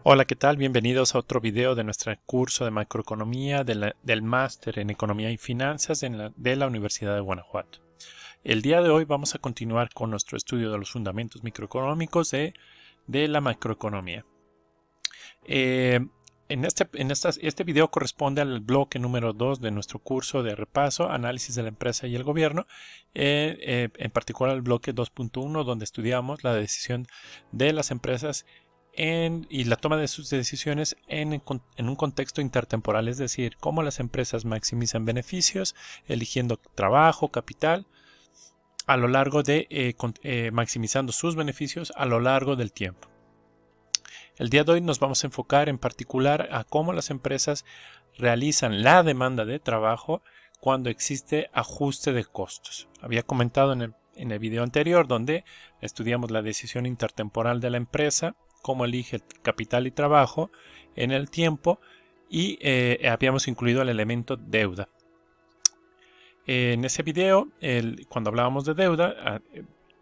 Hola, ¿qué tal? Bienvenidos a otro video de nuestro curso de macroeconomía del máster en economía y finanzas de la Universidad de Guanajuato. El día de hoy vamos a continuar con nuestro estudio de los fundamentos microeconómicos de la macroeconomía. Este video corresponde al bloque número 2 de nuestro curso de repaso, análisis de la empresa y el gobierno, en particular el bloque 2.1, donde estudiamos la decisión de las empresas y la toma de sus decisiones en un contexto intertemporal, es decir, cómo las empresas maximizan beneficios, eligiendo trabajo, capital, a lo largo maximizando sus beneficios a lo largo del tiempo. El día de hoy nos vamos a enfocar en particular a cómo las empresas realizan la demanda de trabajo cuando existe ajuste de costos. Había comentado en el video anterior donde estudiamos la decisión intertemporal de la empresa, cómo elige capital y trabajo en el tiempo y habíamos incluido el elemento deuda. En ese video, cuando hablábamos de deuda,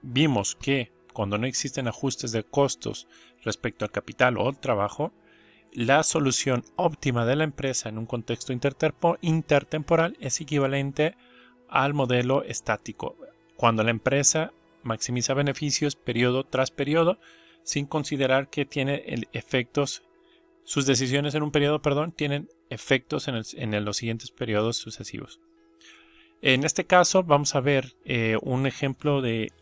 vimos que cuando no existen ajustes de costos respecto al capital o al trabajo, la solución óptima de la empresa en un contexto intertemporal es equivalente al modelo estático, cuando la empresa maximiza beneficios periodo tras periodo sin considerar que tiene efectos, sus decisiones en un periodo, tienen efectos en los siguientes periodos sucesivos. En este caso vamos a ver un ejemplo de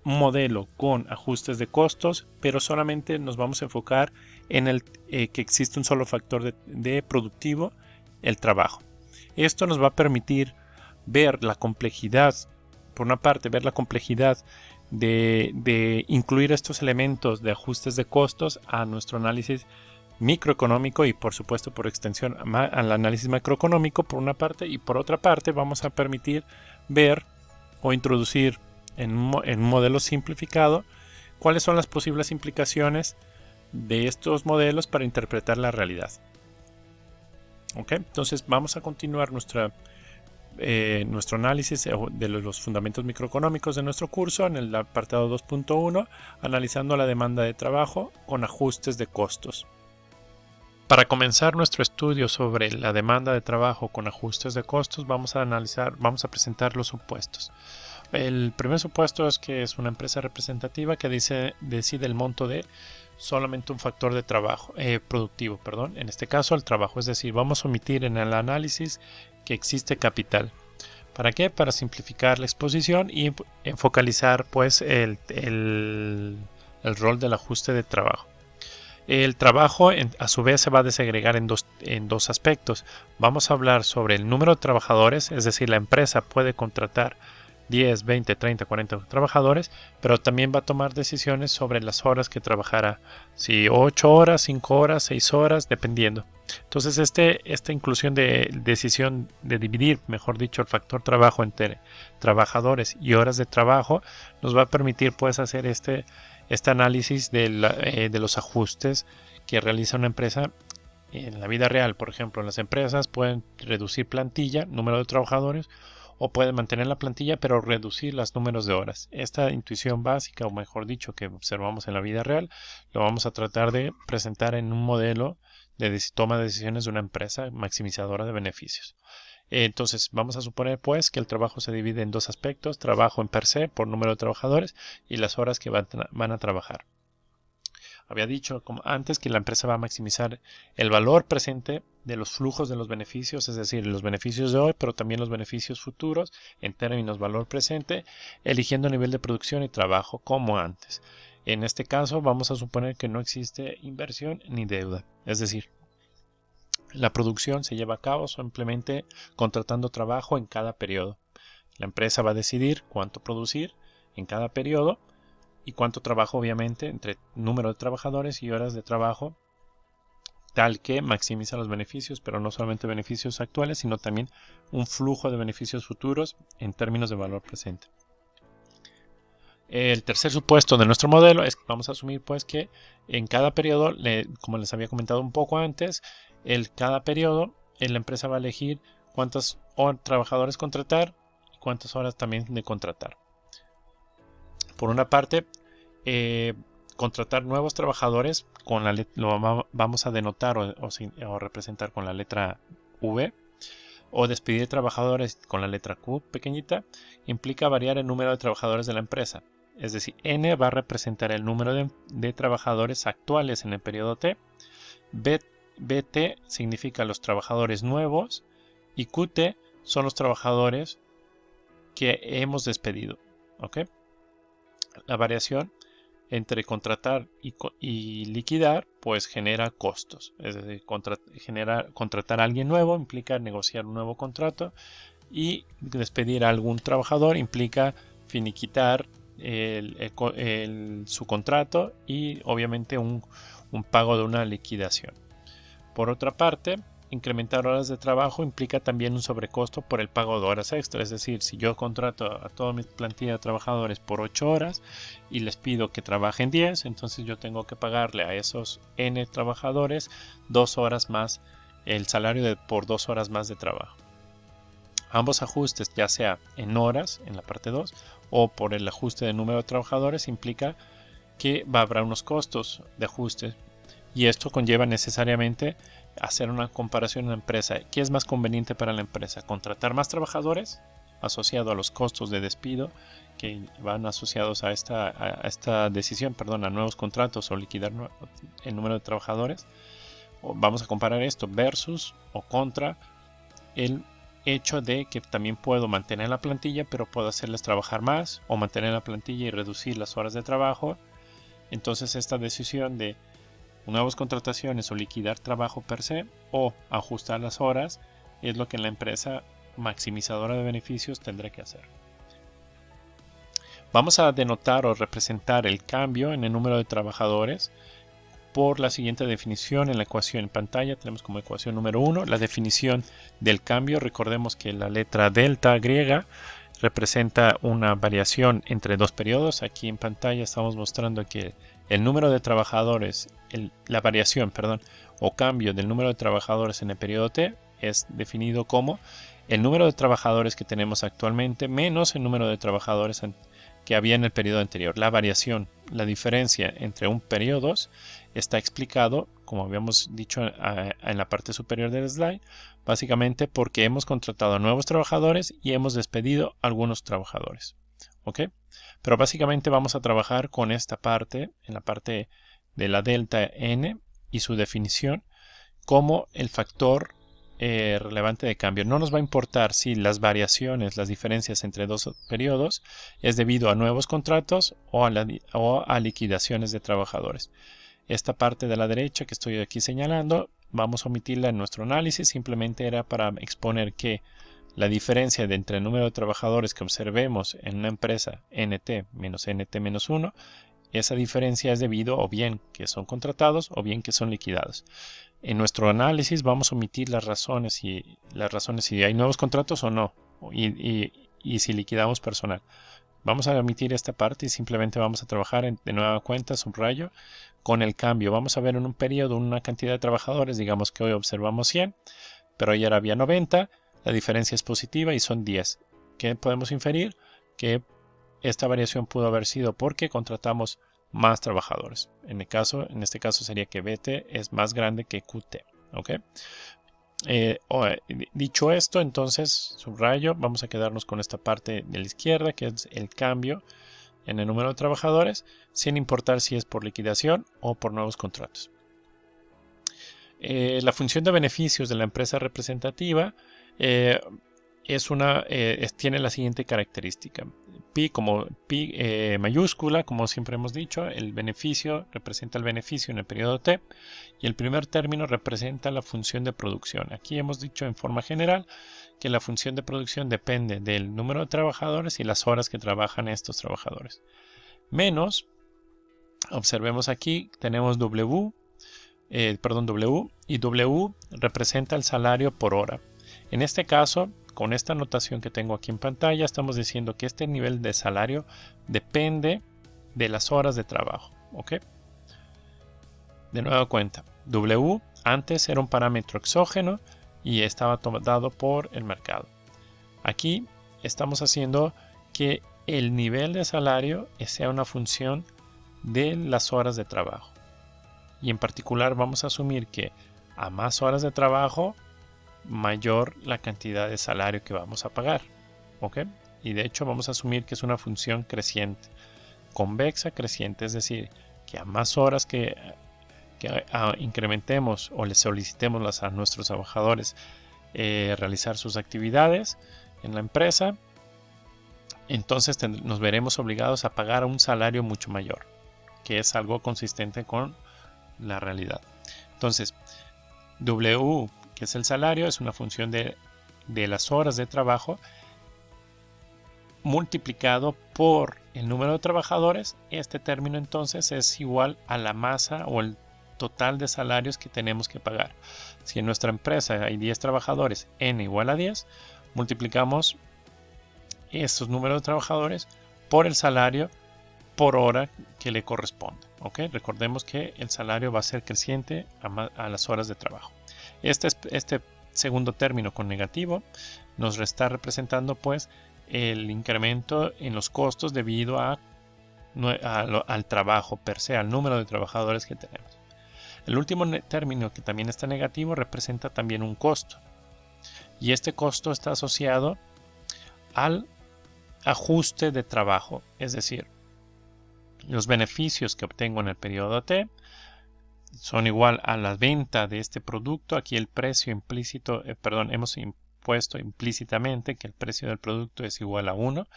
un modelo con ajustes de costos, pero solamente nos vamos a enfocar en el que existe un solo factor de productivo, el trabajo. Esto nos va a permitir ver la complejidad, por una parte, ver la complejidad de incluir estos elementos de ajustes de costos a nuestro análisis microeconómico y por supuesto por extensión al análisis macroeconómico por una parte, y por otra parte vamos a permitir ver o introducir en un modelo simplificado cuáles son las posibles implicaciones de estos modelos para interpretar la realidad. ¿Ok? Entonces vamos a continuar nuestro análisis de los fundamentos microeconómicos de nuestro curso en el apartado 2.1, analizando la demanda de trabajo con ajustes de costos. Para comenzar nuestro estudio sobre la demanda de trabajo con ajustes de costos, vamos a presentar los supuestos. El primer supuesto es que es una empresa representativa que decide el monto de solamente un factor de trabajo productivo, en este caso el trabajo, es decir, vamos a omitir en el análisis que existe capital. ¿Para qué? Para simplificar la exposición y focalizar pues el rol del ajuste de trabajo. El trabajo a su vez se va a desagregar en dos aspectos. Vamos a hablar sobre el número de trabajadores, es decir, la empresa puede contratar 10, 20, 30, 40 trabajadores, pero también va a tomar decisiones sobre las horas que trabajará, si 8 horas, 5 horas, 6 horas, dependiendo. Entonces esta inclusión de decisión de dividir, mejor dicho, el factor trabajo entre trabajadores y horas de trabajo nos va a permitir pues hacer este análisis de los ajustes que realiza una empresa en la vida real. Por ejemplo, las empresas pueden reducir plantilla, número de trabajadores, o pueden mantener la plantilla pero reducir los números de horas. Esta intuición básica, o mejor dicho, que observamos en la vida real, lo vamos a tratar de presentar en un modelo de toma de decisiones de una empresa maximizadora de beneficios. Entonces vamos a suponer pues que el trabajo se divide en dos aspectos: trabajo en per se por número de trabajadores y las horas que van a trabajar. Había dicho como antes que la empresa va a maximizar el valor presente de los flujos de los beneficios, es decir, los beneficios de hoy, pero también los beneficios futuros en términos valor presente, eligiendo nivel de producción y trabajo como antes. En este caso vamos a suponer que no existe inversión ni deuda, es decir, la producción se lleva a cabo simplemente contratando trabajo en cada periodo. La empresa va a decidir cuánto producir en cada periodo y cuánto trabajo, obviamente, entre número de trabajadores y horas de trabajo, tal que maximiza los beneficios, pero no solamente beneficios actuales, sino también un flujo de beneficios futuros en términos de valor presente. El tercer supuesto de nuestro modelo es que vamos a asumir pues que en cada periodo, como les había comentado un poco antes, cada periodo la empresa va a elegir cuántos trabajadores contratar y cuántas horas también de contratar. Por una parte, contratar nuevos trabajadores lo vamos a denotar o representar con la letra V, o despedir trabajadores con la letra Q pequeñita, implica variar el número de trabajadores de la empresa. Es decir, N va a representar el número de trabajadores actuales en el periodo T, BT significa los trabajadores nuevos y QT son los trabajadores que hemos despedido. ¿Ok? La variación entre contratar y liquidar pues genera costos. Es decir, contratar a alguien nuevo implica negociar un nuevo contrato, y despedir a algún trabajador implica finiquitar su contrato y obviamente un pago de una liquidación. Por otra parte, incrementar horas de trabajo implica también un sobrecosto por el pago de horas extra. Es decir, si yo contrato a toda mi plantilla de trabajadores por 8 horas y les pido que trabajen 10, entonces yo tengo que pagarle a esos N trabajadores 2 horas más, el salario por 2 horas más de trabajo. Ambos ajustes, ya sea en horas, en la parte 2, o por el ajuste de número de trabajadores, implica que habrá unos costos de ajuste. Y esto conlleva necesariamente hacer una comparación en la empresa. ¿Qué es más conveniente para la empresa? ¿Contratar más trabajadores asociado a los costos de despido que van asociados a esta decisión, a nuevos contratos o liquidar el número de trabajadores? Vamos a comparar esto versus o contra el hecho de que también puedo mantener la plantilla, pero puedo hacerles trabajar más, o mantener la plantilla y reducir las horas de trabajo. Entonces esta decisión de nuevas contrataciones o liquidar trabajo per se o ajustar las horas es lo que la empresa maximizadora de beneficios tendrá que hacer. Vamos a denotar o representar el cambio en el número de trabajadores por la siguiente definición en la ecuación. En pantalla tenemos como ecuación número 1 la definición del cambio. Recordemos que la letra delta griega representa una variación entre dos periodos. Aquí en pantalla estamos mostrando que el número de trabajadores, la variación, o cambio del número de trabajadores en el periodo T es definido como el número de trabajadores que tenemos actualmente menos el número de trabajadores que había en el periodo anterior. La variación, la diferencia entre un periodos está explicado, como habíamos dicho en la parte superior del slide, básicamente porque hemos contratado a nuevos trabajadores y hemos despedido a algunos trabajadores. ¿Ok? Pero básicamente vamos a trabajar con esta parte, en la parte de la delta N y su definición, como el factor relevante de cambio. No nos va a importar si las variaciones, las diferencias entre dos periodos es debido a nuevos contratos o a liquidaciones de trabajadores. Esta parte de la derecha que estoy aquí señalando, vamos a omitirla en nuestro análisis, simplemente era para exponer que la diferencia entre el número de trabajadores que observemos en una empresa NT menos NT menos 1, esa diferencia es debido o bien que son contratados o bien que son liquidados. En nuestro análisis vamos a omitir las razones si hay nuevos contratos o no, y si liquidamos personal. Vamos a omitir esta parte y simplemente vamos a trabajar de nueva cuenta, subrayo, con el cambio. Vamos a ver en un periodo una cantidad de trabajadores, digamos que hoy observamos 100, pero ayer había 90, la diferencia es positiva y son 10. ¿Qué podemos inferir? Que esta variación pudo haber sido porque contratamos más trabajadores. En este caso sería que BT es más grande que QT. ¿Ok? Dicho esto, entonces subrayo, vamos a quedarnos con esta parte de la izquierda que es el cambio en el número de trabajadores, sin importar si es por liquidación o por nuevos contratos. La función de beneficios de la empresa representativa tiene la siguiente característica. Pi mayúscula, como siempre hemos dicho, el beneficio representa el beneficio en el periodo T y el primer término representa la función de producción. Aquí hemos dicho en forma general que la función de producción depende del número de trabajadores y las horas que trabajan estos trabajadores. Menos, observemos aquí, tenemos W y W representa el salario por hora. En este caso, con esta anotación que tengo aquí en pantalla, estamos diciendo que este nivel de salario depende de las horas de trabajo. ¿Ok? De nueva cuenta, W antes era un parámetro exógeno y estaba dado por el mercado. Aquí estamos haciendo que el nivel de salario sea una función de las horas de trabajo. Y en particular vamos a asumir que a más horas de trabajo, mayor la cantidad de salario que vamos a pagar. ¿Ok? Y de hecho vamos a asumir que es una función creciente, convexa creciente, es decir, que a más horas que incrementemos o le solicitemos a nuestros trabajadores realizar sus actividades en la empresa, entonces nos veremos obligados a pagar un salario mucho mayor, que es algo consistente con la realidad. Entonces, W, que es el salario, es una función de las horas de trabajo multiplicado por el número de trabajadores. Este término entonces es igual a la masa o el total de salarios que tenemos que pagar. Si en nuestra empresa hay 10 trabajadores, n igual a 10, multiplicamos estos números de trabajadores por el salario por hora que le corresponde. ¿Okay? Recordemos que el salario va a ser creciente a las horas de trabajo. Este segundo término con negativo nos está representando pues el incremento en los costos debido al trabajo per se, al número de trabajadores que tenemos. El último término, que también está negativo, representa también un costo. Y este costo está asociado al ajuste de trabajo, es decir, los beneficios que obtengo en el periodo T son igual a la venta de este producto. Aquí el precio implícito, hemos impuesto implícitamente que el precio del producto es igual a 1.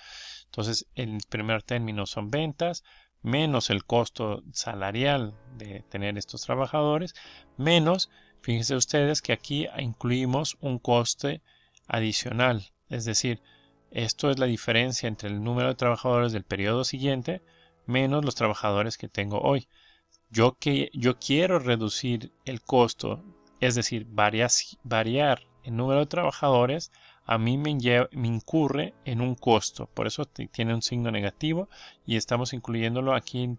Entonces, el primer término son ventas, menos el costo salarial de tener estos trabajadores, menos, fíjense ustedes que aquí incluimos un coste adicional. Es decir, esto es la diferencia entre el número de trabajadores del periodo siguiente menos los trabajadores que tengo hoy. Yo quiero reducir el costo, es decir, variar el número de trabajadores, a mí me incurre en un costo. Por eso tiene un signo negativo y estamos incluyéndolo aquí en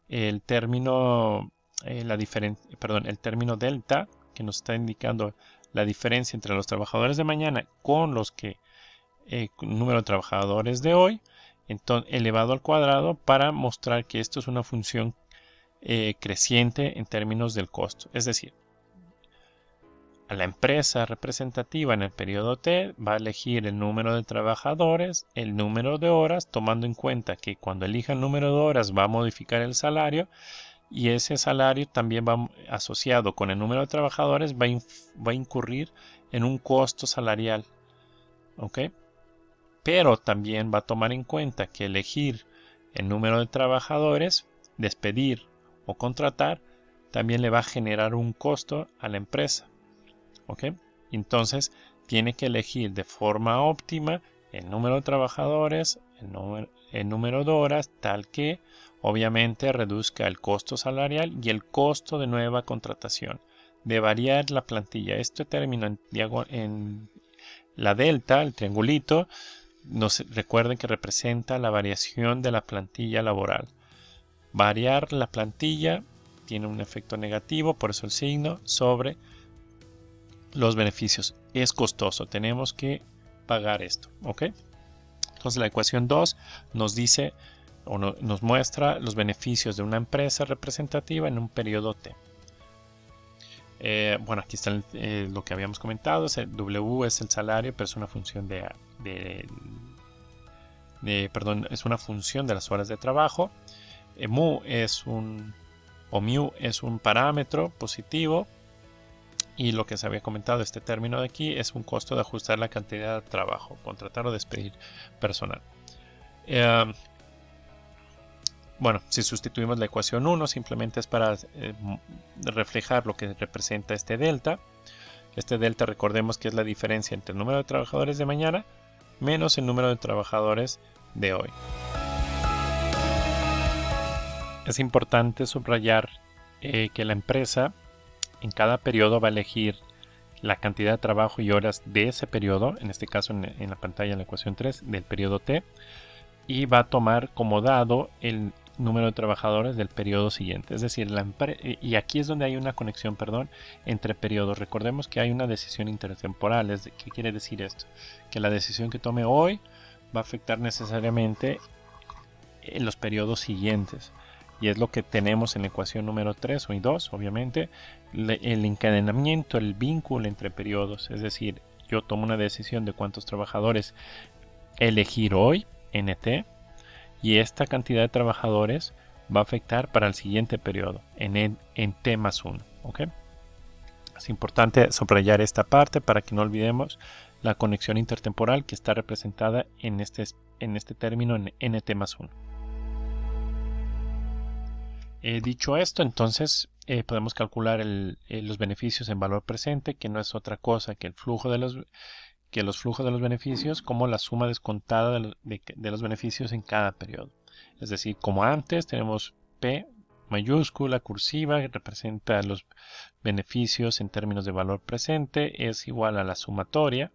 el término delta, que nos está indicando la diferencia entre los trabajadores de mañana con el número de trabajadores de hoy, entonces elevado al cuadrado, para mostrar que esto es una función creciente en términos del costo. Es decir, a la empresa representativa en el periodo T va a elegir el número de trabajadores, el número de horas, tomando en cuenta que cuando elija el número de horas va a modificar el salario, y ese salario también va asociado con el número de trabajadores, va a incurrir en un costo salarial. ¿Ok? Pero también va a tomar en cuenta que elegir el número de trabajadores, despedir o contratar, también le va a generar un costo a la empresa. ¿Ok? Entonces tiene que elegir de forma óptima el número de trabajadores, el número de horas, tal que obviamente reduzca el costo salarial y el costo de nueva contratación. De variar la plantilla. Este término en la delta, el triangulito, recuerden que representa la variación de la plantilla laboral. Variar la plantilla tiene un efecto negativo, por eso el signo, sobre los beneficios. Es costoso, tenemos que pagar esto. ¿Ok? Entonces la ecuación 2 nos dice o nos muestra los beneficios de una empresa representativa en un periodo T. Bueno, aquí está lo que habíamos comentado. W es el salario, pero es una función es una función de las horas de trabajo. Mu es un parámetro positivo, y lo que se había comentado, este término de aquí, es un costo de ajustar la cantidad de trabajo, contratar o despedir personal. Bueno, si sustituimos la ecuación 1, simplemente es para reflejar lo que representa este delta. Este delta, recordemos que es la diferencia entre el número de trabajadores de mañana menos el número de trabajadores de hoy. Es importante subrayar que la empresa en cada periodo va a elegir la cantidad de trabajo y horas de ese periodo, en este caso en la pantalla en la ecuación 3 del periodo T, y va a tomar como dado el número de trabajadores del periodo siguiente. Es decir, y aquí es donde hay una conexión, entre periodos. Recordemos que hay una decisión intertemporal. ¿Qué quiere decir esto? Que la decisión que tome hoy va a afectar necesariamente en los periodos siguientes. y es lo que tenemos en la ecuación número 3 y 2, obviamente, el encadenamiento, el vínculo entre periodos, es decir, yo tomo una decisión de cuántos trabajadores elegir hoy, NT, y esta cantidad de trabajadores va a afectar para el siguiente periodo, en T más 1, ¿ok? Es importante subrayar esta parte para que no olvidemos la conexión intertemporal que está representada en este término en NT más 1. Dicho esto, entonces podemos calcular los beneficios en valor presente, que no es otra cosa que los flujos de los beneficios como la suma descontada de los beneficios en cada periodo. Es decir, como antes tenemos P mayúscula, cursiva, que representa los beneficios en términos de valor presente, es igual a la sumatoria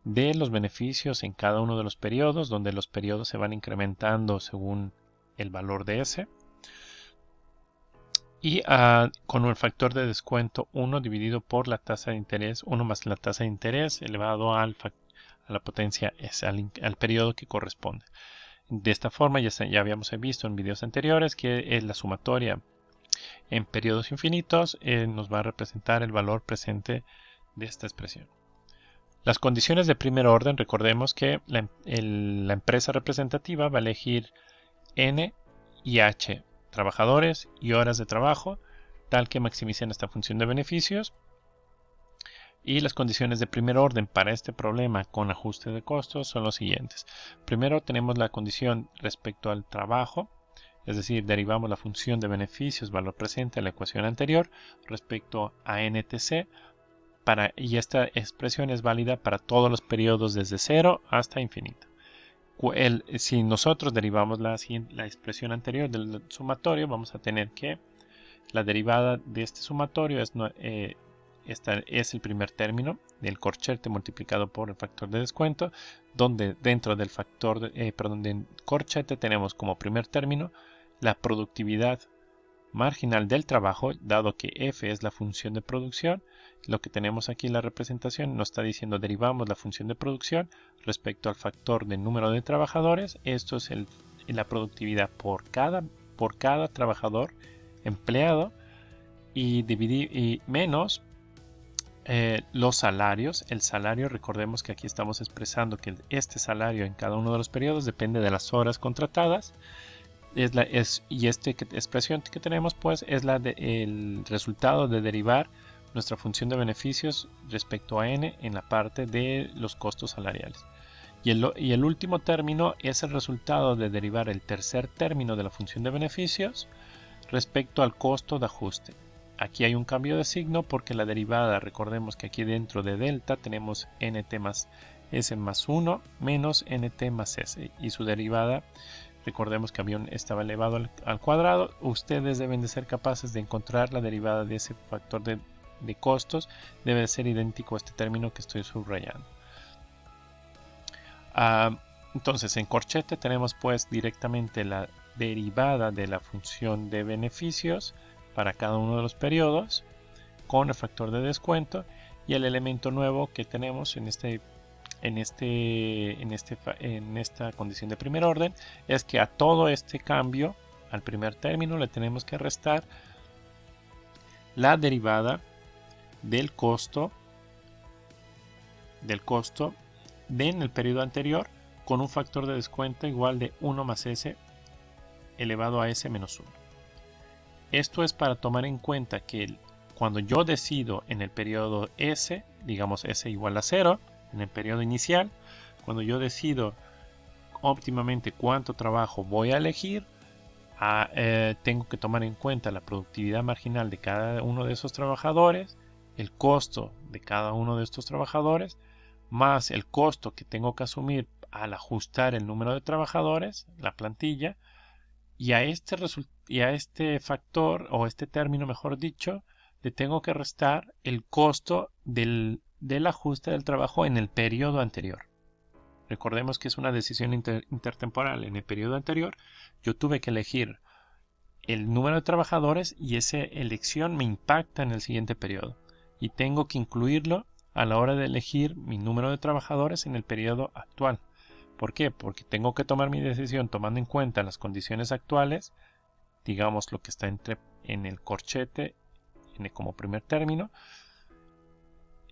de los beneficios en cada uno de los periodos, donde los periodos se van incrementando según el valor de S. Y con el factor de descuento 1 dividido por la tasa de interés, 1 más la tasa de interés elevado a la potencia S, al periodo que corresponde. De esta forma ya habíamos visto en videos anteriores que la sumatoria en periodos infinitos nos va a representar el valor presente de esta expresión. Las condiciones de primer orden, recordemos que la empresa representativa va a elegir N y H trabajadores y horas de trabajo, tal que maximicen esta función de beneficios. Y las condiciones de primer orden para este problema con ajuste de costos son los siguientes. Primero tenemos la condición respecto al trabajo, es decir, derivamos la función de beneficios valor presente de la ecuación anterior respecto a NTC, y esta expresión es válida para todos los periodos desde 0 hasta infinito. Si nosotros derivamos la expresión anterior del sumatorio, vamos a tener que la derivada de este sumatorio es el primer término del corchete multiplicado por el factor de descuento, donde dentro del del corchete tenemos como primer término la productividad marginal del trabajo, dado que F es la función de producción. Lo que tenemos aquí en la representación nos está diciendo derivamos la función de producción respecto al factor de número de trabajadores. Esto es la productividad por cada trabajador empleado y menos los salarios. El salario, recordemos que aquí estamos expresando que este salario en cada uno de los periodos depende de las horas contratadas. Y esta expresión que tenemos pues es el resultado de derivar nuestra función de beneficios respecto a n en la parte de los costos salariales. Y el último término es el resultado de derivar el tercer término de la función de beneficios respecto al costo de ajuste. Aquí hay un cambio de signo porque la derivada, recordemos que aquí dentro de delta tenemos nt más s más 1 menos nt más s, y su derivada, recordemos que estaba elevado al cuadrado. Ustedes deben de ser capaces de encontrar la derivada de ese factor de costos. Debe de ser idéntico a este término que estoy subrayando. Entonces en corchete tenemos pues directamente la derivada de la función de beneficios para cada uno de los periodos con el factor de descuento, y el elemento nuevo que tenemos en esta condición de primer orden es que a todo este cambio, al primer término, le tenemos que restar la derivada del costo en el periodo anterior con un factor de descuento igual de 1 más s elevado a s menos 1. Esto es para tomar en cuenta que cuando yo decido en el periodo s, digamos s igual a 0, en el periodo inicial, cuando yo decido óptimamente cuánto trabajo voy a elegir, tengo que tomar en cuenta la productividad marginal de cada uno de esos trabajadores, el costo de cada uno de estos trabajadores, más el costo que tengo que asumir al ajustar el número de trabajadores, la plantilla, y a este factor, o este término mejor dicho, le tengo que restar el costo del ajuste del trabajo en el periodo anterior. Recordemos que es una decisión intertemporal. En el periodo anterior yo tuve que elegir el número de trabajadores y esa elección me impacta en el siguiente periodo, y tengo que incluirlo a la hora de elegir mi número de trabajadores en el periodo actual. ¿Por qué? Porque tengo que tomar mi decisión tomando en cuenta las condiciones actuales digamos lo que está en el corchete como primer término,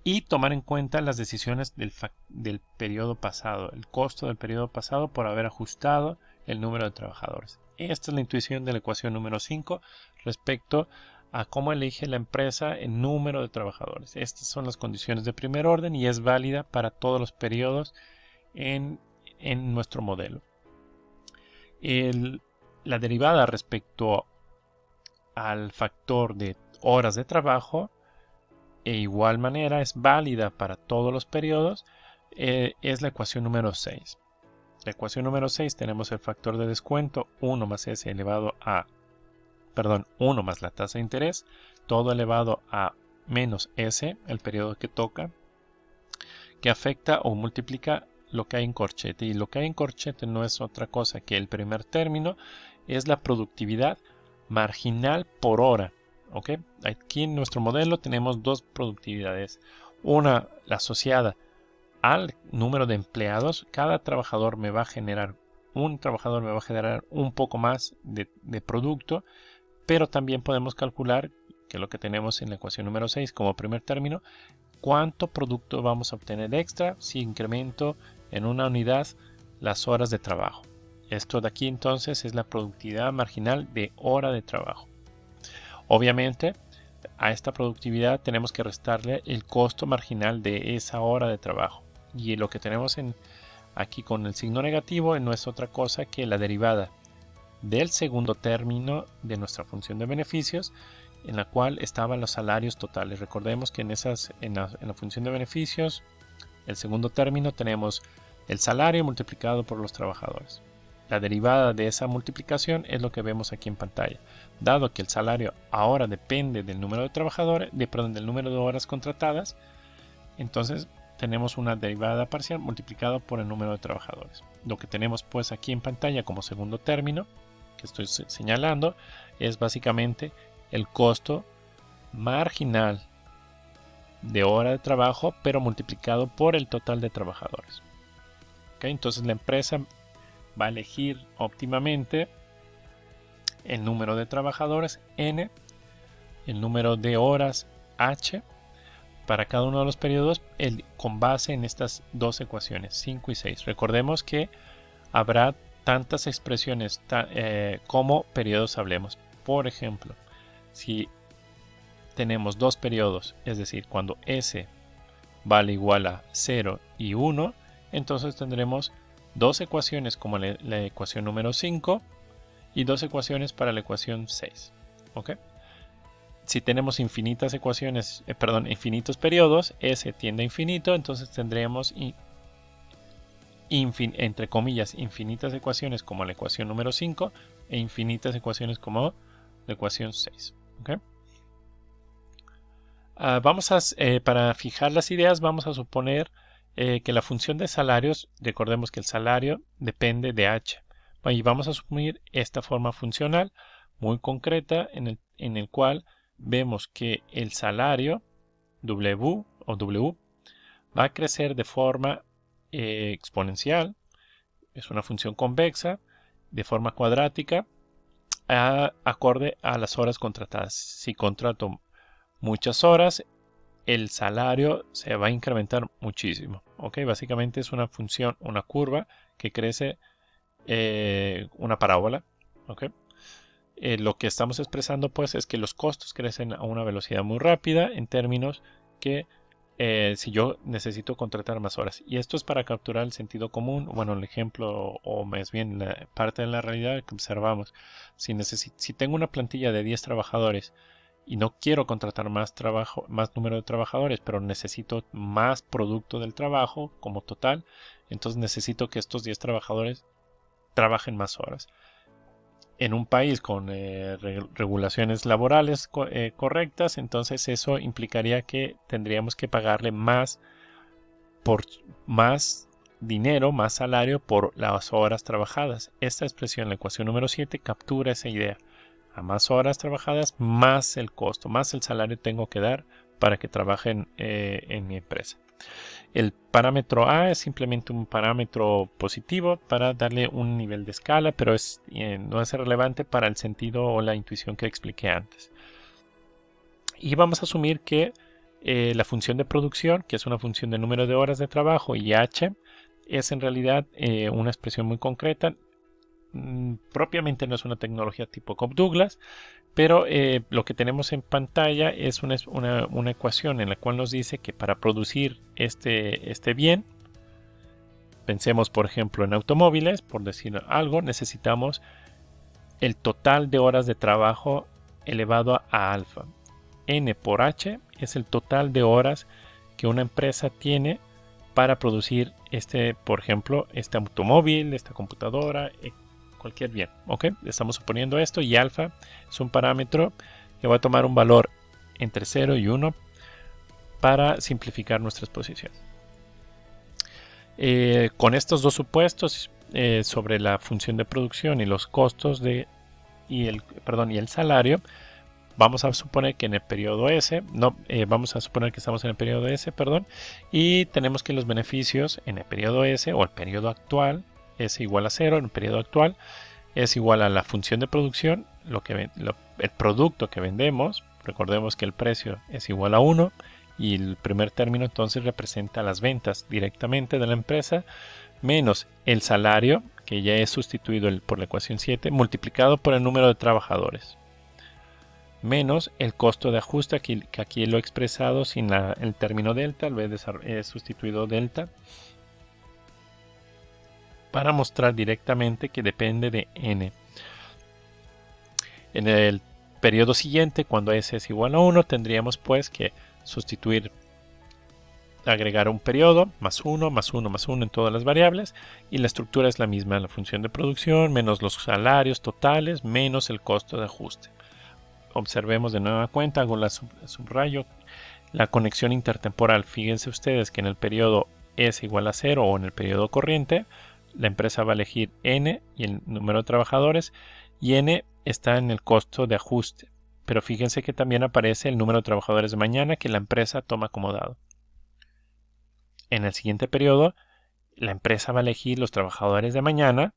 y tomar en cuenta las decisiones del periodo pasado, el costo del periodo pasado por haber ajustado el número de trabajadores. Esta es la intuición de la ecuación número 5 respecto a cómo elige la empresa el número de trabajadores. Estas son las condiciones de primer orden y es válida para todos los periodos en nuestro modelo. La derivada respecto al factor de horas de trabajo e igual manera es válida para todos los periodos, es la ecuación número 6. La ecuación número 6 tenemos el factor de descuento 1 más s elevado a 1 más la tasa de interés, todo elevado a menos s, el periodo que toca, que afecta o multiplica lo que hay en corchete. Y lo que hay en corchete no es otra cosa que el primer término, es la productividad marginal por hora. ¿Okay? Aquí en nuestro modelo tenemos dos productividades. Una, la asociada al número de empleados. Cada trabajador me va a generar, un poco más de producto, pero también podemos calcular, que es lo que tenemos en la ecuación número 6 como primer término, cuánto producto vamos a obtener extra si incremento en una unidad las horas de trabajo. Esto de aquí entonces es la productividad marginal de hora de trabajo. Obviamente, a esta productividad tenemos que restarle el costo marginal de esa hora de trabajo. Y lo que tenemos aquí con el signo negativo no es otra cosa que la derivada del segundo término de nuestra función de beneficios, en la cual estaban los salarios totales. Recordemos que en la función de beneficios, el segundo término, tenemos el salario multiplicado por los trabajadores. La derivada de esa multiplicación es lo que vemos aquí en pantalla. Dado que el salario ahora depende del número de trabajadores, del número de horas contratadas, entonces tenemos una derivada parcial multiplicada por el número de trabajadores. Lo que tenemos pues aquí en pantalla como segundo término, que estoy señalando, es básicamente el costo marginal de hora de trabajo, pero multiplicado por el total de trabajadores. ¿Okay? Entonces la empresa va a elegir óptimamente el número de trabajadores n, el número de horas h para cada uno de los periodos con base en estas dos ecuaciones 5 y 6. Recordemos que habrá tantas expresiones como periodos hablemos. Por ejemplo, si tenemos dos periodos, es decir, cuando s vale igual a 0 y 1, entonces tendremos dos ecuaciones como la ecuación número 5 y dos ecuaciones para la ecuación 6. ¿Okay? Si tenemos infinitas infinitos periodos, s tiende a infinito, entonces tendremos entre comillas infinitas ecuaciones como la ecuación número 5 e infinitas ecuaciones como la ecuación 6. ¿Okay? Para fijar las ideas vamos a suponer que la función de salarios, recordemos que el salario depende de h. Y vamos a asumir esta forma funcional muy concreta en el cual vemos que el salario W va a crecer de forma exponencial, es una función convexa, de forma cuadrática, acorde a las horas contratadas. Si contrato muchas horas, el salario se va a incrementar muchísimo. ¿Okay? Básicamente es una función, una curva que crece, una parábola. ¿Okay? Lo que estamos expresando pues es que los costos crecen a una velocidad muy rápida en términos que si yo necesito contratar más horas. Y esto es para capturar el sentido común, bueno, el ejemplo o más bien la parte de la realidad que observamos. Si tengo una plantilla de 10 trabajadores y no quiero contratar más número de trabajadores, pero necesito más producto del trabajo como total, entonces necesito que estos 10 trabajadores trabajen más horas. En un país con regulaciones laborales correctas, entonces eso implicaría que tendríamos que pagarle más dinero, más salario por las horas trabajadas. Esta expresión, la ecuación número 7, captura esa idea. A más horas trabajadas, más el costo, más el salario tengo que dar para que trabajen en mi empresa. El parámetro A es simplemente un parámetro positivo para darle un nivel de escala, pero no es relevante para el sentido o la intuición que expliqué antes. Y vamos a asumir que la función de producción, que es una función de número de horas de trabajo, y H es en realidad una expresión muy concreta. Propiamente no es una tecnología tipo Cobb-Douglas, pero lo que tenemos en pantalla es una ecuación en la cual nos dice que para producir este bien, pensemos por ejemplo en automóviles, por decir algo, necesitamos el total de horas de trabajo elevado a alfa. N por H es el total de horas que una empresa tiene para producir por ejemplo, este automóvil, esta computadora, cualquier bien. ¿Ok? Estamos suponiendo esto y alfa es un parámetro que va a tomar un valor entre 0 y 1 para simplificar nuestra exposición. Con estos dos supuestos sobre la función de producción y los costos y el salario, vamos a suponer que en el periodo S, vamos a suponer que estamos en el periodo S, y tenemos que los beneficios en el periodo S o el periodo actual es igual a 0, en el periodo actual es igual a la función de producción, el producto que vendemos. Recordemos que el precio es igual a 1 y el primer término entonces representa las ventas directamente de la empresa menos el salario, que ya es sustituido por la ecuación 7, multiplicado por el número de trabajadores, menos el costo de ajuste, que aquí lo he expresado sin el término delta, lo he sustituido delta para mostrar directamente que depende de n. En el periodo siguiente, cuando s es igual a 1, tendríamos pues que agregar un periodo, más 1, más 1, más 1 en todas las variables, y la estructura es la misma, la función de producción, menos los salarios totales, menos el costo de ajuste. Observemos de nueva cuenta, hago la subrayo, la conexión intertemporal. Fíjense ustedes que en el periodo s igual a 0 o en el periodo corriente, la empresa va a elegir n y el número de trabajadores, y n está en el costo de ajuste. Pero fíjense que también aparece el número de trabajadores de mañana que la empresa toma como dado. En el siguiente periodo, la empresa va a elegir los trabajadores de mañana,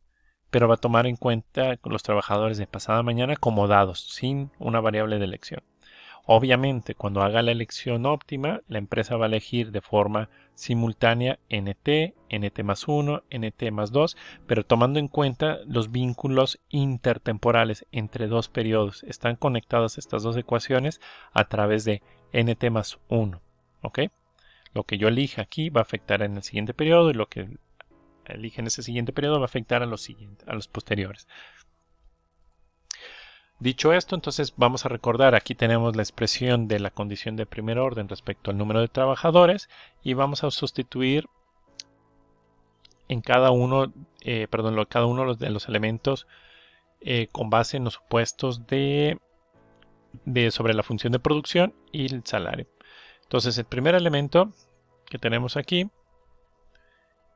pero va a tomar en cuenta los trabajadores de pasada mañana como dados, sin una variable de elección. Obviamente, cuando haga la elección óptima, la empresa va a elegir de forma simultánea NT, NT más 1, NT más 2, pero tomando en cuenta los vínculos intertemporales entre dos periodos. Están conectadas estas dos ecuaciones a través de NT más 1. ¿Ok? Lo que yo elija aquí va a afectar en el siguiente periodo y lo que elige en ese siguiente periodo va a afectar a los posteriores. Dicho esto, entonces vamos a recordar, aquí tenemos la expresión de la condición de primer orden respecto al número de trabajadores y vamos a sustituir en cada uno de los elementos con base en los supuestos sobre la función de producción y el salario. Entonces el primer elemento que tenemos aquí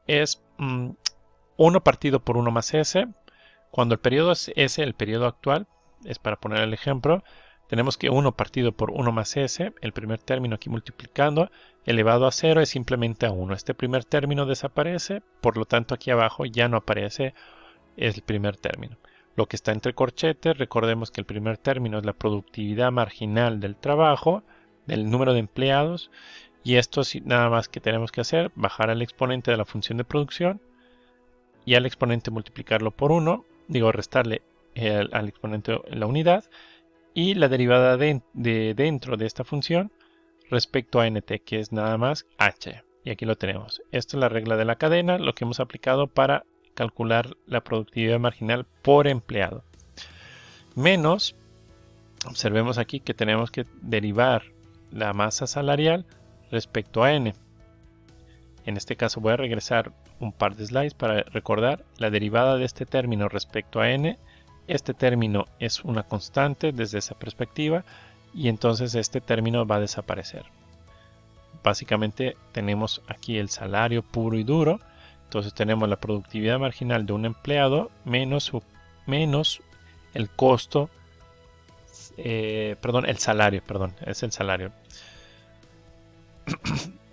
es 1 partido por 1 más s. Cuando el periodo es s, el periodo actual, es para poner el ejemplo, tenemos que 1 partido por 1 más s, el primer término aquí multiplicando, elevado a 0 es simplemente a 1. Este primer término desaparece, por lo tanto aquí abajo ya no aparece el primer término. Lo que está entre corchetes, recordemos que el primer término es la productividad marginal del trabajo, del número de empleados, y esto nada más que tenemos que hacer, bajar al exponente de la función de producción y al exponente multiplicarlo por 1, restarle al exponente la unidad y la derivada dentro de esta función respecto a nt, que es nada más h. Y aquí lo tenemos. Esta es la regla de la cadena, lo que hemos aplicado para calcular la productividad marginal por empleado. Menos, observemos aquí que tenemos que derivar la masa salarial respecto a n. En este caso voy a regresar un par de slides para recordar la derivada de este término respecto a n. Este término es una constante desde esa perspectiva y entonces este término va a desaparecer. Básicamente tenemos aquí el salario puro y duro. Entonces tenemos la productividad marginal de un empleado menos el costo, el salario, es el salario.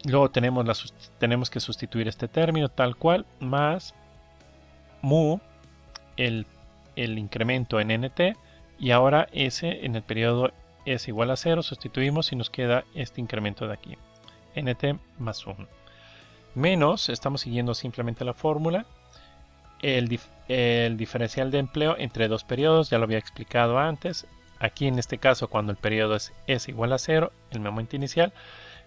Luego tenemos que sustituir este término tal cual más mu, el incremento en nt, y ahora s en el periodo es igual a 0, sustituimos y nos queda este incremento de aquí, nt más 1. Menos, estamos siguiendo simplemente la fórmula, el diferencial de empleo entre dos periodos, ya lo había explicado antes. Aquí en este caso, cuando el periodo es igual a 0, el momento inicial,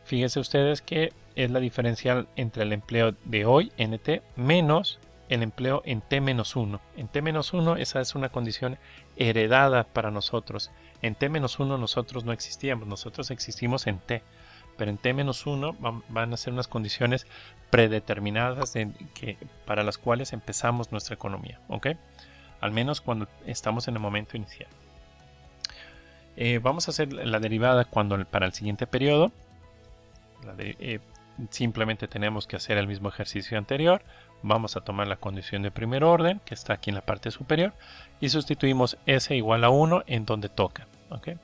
fíjense ustedes que es la diferencial entre el empleo de hoy, nt, menos el empleo en t-1. En t-1 esa es una condición heredada para nosotros. En t-1 nosotros no existíamos, nosotros existimos en t. Pero en t-1 van a ser unas condiciones predeterminadas para las cuales empezamos nuestra economía, ¿ok? Al menos cuando estamos en el momento inicial. Vamos a hacer la derivada para el siguiente periodo. Simplemente tenemos que hacer el mismo ejercicio anterior. Vamos a tomar la condición de primer orden, que está aquí en la parte superior, y sustituimos s igual a 1 en donde toca, ¿ok? En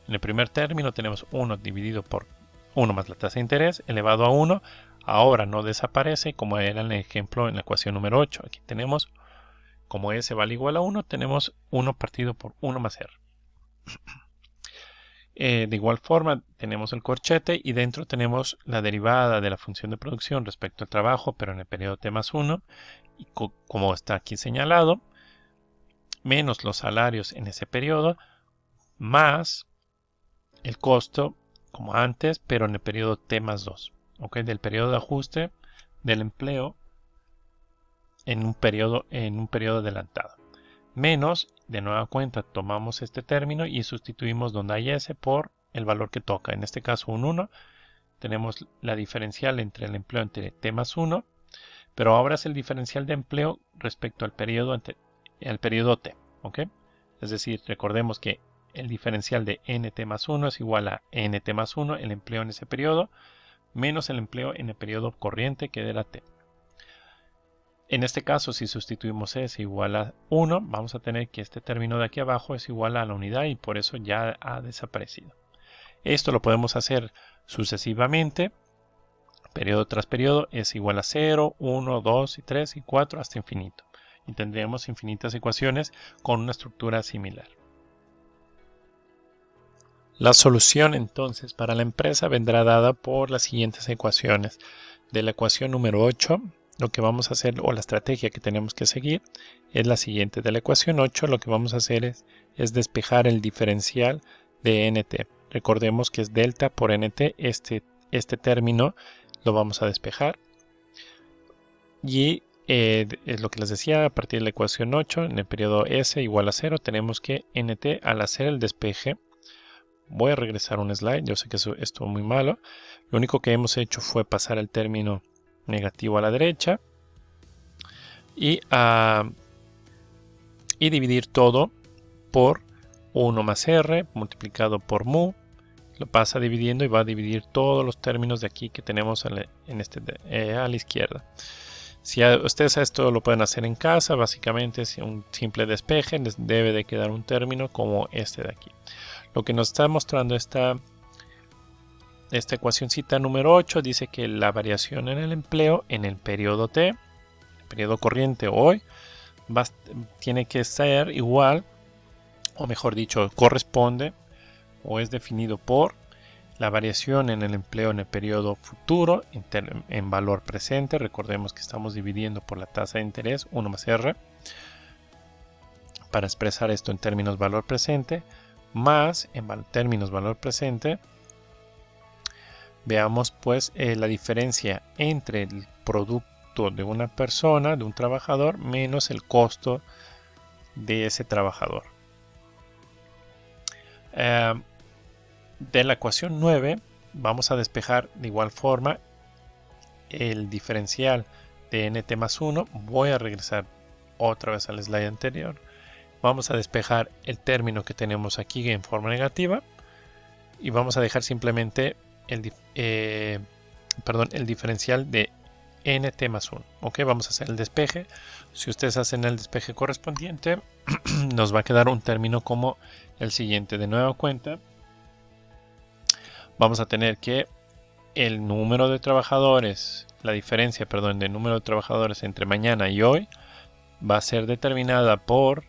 el primer término tenemos 1 dividido por 1 más la tasa de interés elevado a 1. Ahora no desaparece como era en el ejemplo en la ecuación número 8. Aquí tenemos, como s vale igual a 1, tenemos 1 partido por 1 más r. De igual forma tenemos el corchete y dentro tenemos la derivada de la función de producción respecto al trabajo, pero en el periodo t más 1, y como está aquí señalado, menos los salarios en ese periodo, más el costo como antes, pero en el periodo t más 2, ¿ok? Del periodo de ajuste del empleo en un periodo adelantado. Menos, de nueva cuenta, tomamos este término y sustituimos donde hay s por el valor que toca. En este caso un 1. Tenemos la diferencial entre el empleo entre t más 1, pero ahora es el diferencial de empleo respecto al periodo t, ¿ok? Es decir, recordemos que el diferencial de nt más 1 es igual a nt más 1, el empleo en ese periodo, menos el empleo en el periodo corriente que era t. En este caso, si sustituimos s igual a 1, vamos a tener que este término de aquí abajo es igual a la unidad y por eso ya ha desaparecido. Esto lo podemos hacer sucesivamente, periodo tras periodo, es igual a 0, 1, 2, 3 y 4 hasta infinito. Y tendríamos infinitas ecuaciones con una estructura similar. La solución entonces para la empresa vendrá dada por las siguientes ecuaciones. De la ecuación número 8, lo que vamos a hacer, o la estrategia que tenemos que seguir, es la siguiente. De la ecuación 8 lo que vamos a hacer es despejar el diferencial de nt. Recordemos que es delta por nt, este término lo vamos a despejar. Y es lo que les decía, a partir de la ecuación 8, en el periodo s igual a 0, tenemos que nt, al hacer el despeje, voy a regresar un slide, yo sé que eso estuvo muy malo. Lo único que hemos hecho fue pasar el término negativo a la derecha y dividir todo por 1 más r multiplicado por mu. Lo pasa dividiendo y va a dividir todos los términos de aquí que tenemos a la izquierda. Si ustedes esto lo pueden hacer en casa, básicamente es un simple despeje, les debe de quedar un término como este de aquí. Lo que nos está mostrando esta ecuacióncita número 8 dice que la variación en el empleo en el periodo t, el periodo corriente hoy, tiene que ser igual, o mejor dicho, corresponde o es definido por la variación en el empleo en el periodo futuro en valor presente. Recordemos que estamos dividiendo por la tasa de interés 1 más r para expresar esto en términos valor presente, más en términos valor presente veamos pues la diferencia entre el producto de una persona, de un trabajador, menos el costo de ese trabajador. De la ecuación 9 vamos a despejar de igual forma el diferencial de nt más 1. Voy a regresar otra vez al slide anterior. Vamos a despejar el término que tenemos aquí en forma negativa y vamos a dejar simplemente el diferencial de nt más 1. Ok, vamos a hacer el despeje. Si ustedes hacen el despeje correspondiente, nos va a quedar un término como el siguiente. De nueva cuenta, vamos a tener que el número de trabajadores, la diferencia, perdón, del número de trabajadores entre mañana y hoy va a ser determinada por